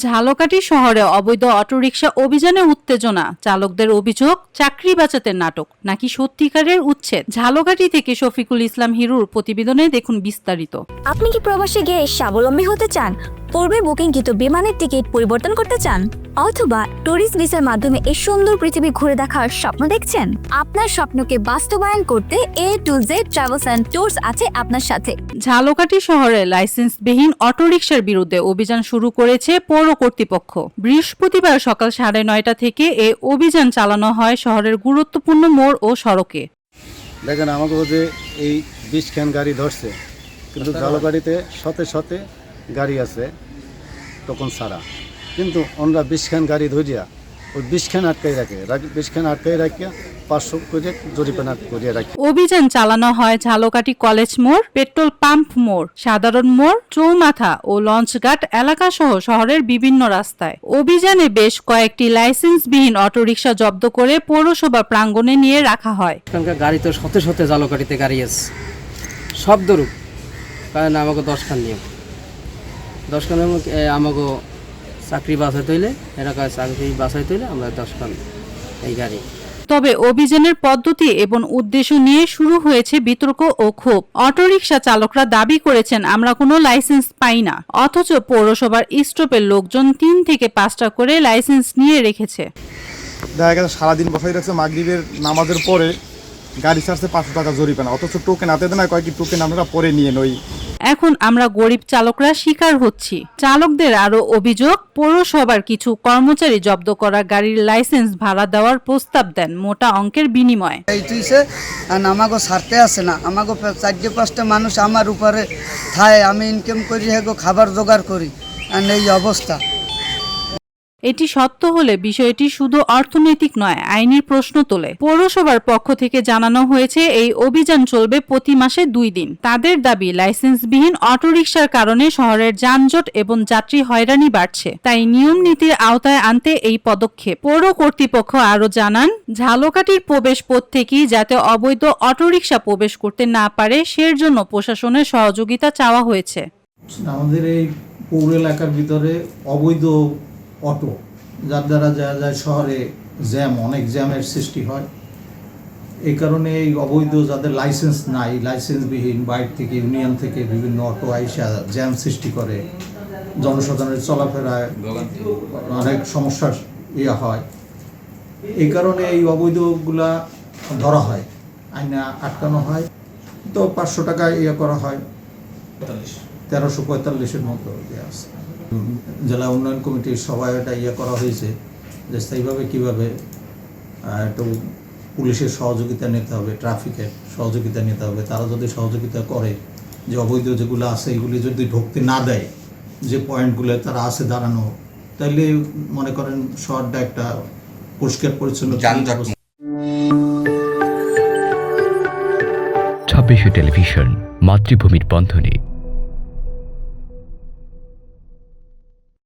ঝালকাঠি শহরে অবৈধ অটোরিকশা অভিযানে উত্তেজনা, চালকদের অভিযোগ চাকরি বাঁচাতে নাটক নাকি সত্যিকারের উচ্ছেদ। ঝালকাঠি থেকে শফিকুল ইসলাম হিরুর প্রতিবেদনে দেখুন বিস্তারিত। আপনি কি প্রবাসে গিয়ে স্বাবলম্বী হতে চান? পূর্বে বুকিংকৃত বিমানের টিকিট পরিবর্তন করতে চান, অথবা ট্যুরিস্ট ভিসার মাধ্যমে এই সুন্দর পৃথিবী ঘুরে দেখার স্বপ্ন দেখছেন? আপনার স্বপ্নকে বাস্তবায়ন করতে A to Z travels and tours আছে আপনার সাথে। ঝালকাঠি শহরে লাইসেন্সবিহীন অটোরিকশার বিরুদ্ধে অভিযান শুরু করেছে পৌর কর্তৃপক্ষ। বৃহস্পতিবার সকাল 9:30 থেকে এই অভিযান চালানো হয় শহরের গুরুত্বপূর্ণ মোড় ও সড়কে। দেখেন আমাকে যে এই 20 খান গাড়ি ধরছে, কিন্তু ঝালকাঠিতে শতে গাড়ি আছে তখন ছাড়া, কিন্তু ওনারা 20 খান গাড়ি ধরিয়া ওই 20 খান আটকাই রাখে 20 খান আটকাই রাখিয়া 500 করে জরিমানা করিয়া রাখে। অভিযান চালানো হয় ঝালকাঠি কলেজ মোড়, পেট্রোল পাম্প মোড়, সাধারণ মোড়, চৌমাথা ও লঞ্চঘাট এলাকা সহ শহরের বিভিন্ন রাস্তায়। অভিযানে বেশ কয়েকটি লাইসেন্সবিহীন অটোরিকশা জব্দ করে পৌরসভা প্রাঙ্গণে নিয়ে রাখা হয়। এখানকার গাড়ি তো শতে ঝালকাঠিতে গাড়ি আছে, সব দরুক কারণ আমাকে 10 খান নিয়ম 10 খান আমাকে চাকরি বাঁচাইতে হইলে এলাকায় চাকরি বাঁচাইতে হইলে আমরা 10 খান এই গাড়ি। তবে অভিযানের পদ্ধতি এবং উদ্দেশ্য নিয়ে শুরু হয়েছে বিতর্ক ও ক্ষোভ। অটোরিকশা চালকরা দাবি করেছেন, আমরা কোনো লাইসেন্স পাই না, অথচ পৌরসভার স্টপের লোকজন 3 থেকে 5টা করে লাইসেন্স নিয়ে রেখেছে। দেখা গেছে সারাদিন বসাই রাখছে, মাগরিবের নামাজের পরে গাড়ি ছাড়ছে 500 টাকা জরিমানা, অথচ টোকেন হাতে দেয় না, কয়েকটি টোকেন আমরা পরে নিয়ে নই। এখন আমরা গরিব চালকরা শিকার হচ্ছি। চালকদের আরো অভিযোগ, পৌরসভার কিছু কর্মচারী জব্দ করা গাড়ির লাইসেন্স ভাড়া দেওয়ার প্রস্তাব দেন মোটা অঙ্কের বিনিময়ে। এইটিছে আমাকে ছাড়তে আসে না, আমাকে 4-5টা মানুষ আমার উপরে থায়, আমি ইনকাম করি হেগো খাবার জোগাড় করি, আর এই অবস্থা। এটি সত্য হলে বিষয়টি শুধু অর্থনৈতিক নয়, আইনি প্রশ্ন তোলে। পৌরসভার পক্ষ থেকে জানানো হয়েছে এই অভিযান চলবে প্রতি মাসে 2 দিন। তাদের দাবি, লাইসেন্সবিহীন অটোরিকশার কারণে শহরের যানজট এবং যাত্রী হয়রানি বাড়ছে, তাই নিয়ম নীতির আওতায় আনতে এই পদক্ষেপ। পৌর কর্তৃপক্ষ আরো জানান, ঝালকাঠির প্রবেশ পথ থেকেই যাতে অবৈধ অটোরিকশা প্রবেশ করতে না পারে সের জন্য প্রশাসনের সহযোগিতা চাওয়া হয়েছে। আমাদের এই পৌর এলাকার ভিতরে অবৈধ অটো, যার দ্বারা যায় শহরে অনেক জ্যামের সৃষ্টি হয়। এই কারণে এই অবৈধ যাদের লাইসেন্স নাই, লাইসেন্সবিহীন বাইরে থেকে ইউনিয়ন থেকে বিভিন্ন অটো আইসা জ্যাম সৃষ্টি করে, জনসাধারণের চলাফেরায় অনেক সমস্যার হয়। এই কারণে এই অবৈধগুলা ধরা হয়, আইনা আটকানো হয়, তো 500 টাকা করা হয়, 1345-এর মতো আছে। জেলা উন্নয়ন কমিটির সবাই এটা করা হয়েছে যে স্থায়ীভাবে কীভাবে একটু পুলিশের সহযোগিতা নিতে হবে, ট্রাফিকের সহযোগিতা নিতে হবে। তারা যদি সহযোগিতা করে, যে অবৈধ যেগুলো আছে এগুলি যদি ঢুকতে না দেয়, যে পয়েন্টগুলো তারা আছে দাঁড়ানো, তাইলে মনে করেন শহরটা একটা পরিষ্কার পরিচ্ছন্ন। 26 টেলিভিশন, মাতৃভূমির বন্ধনে।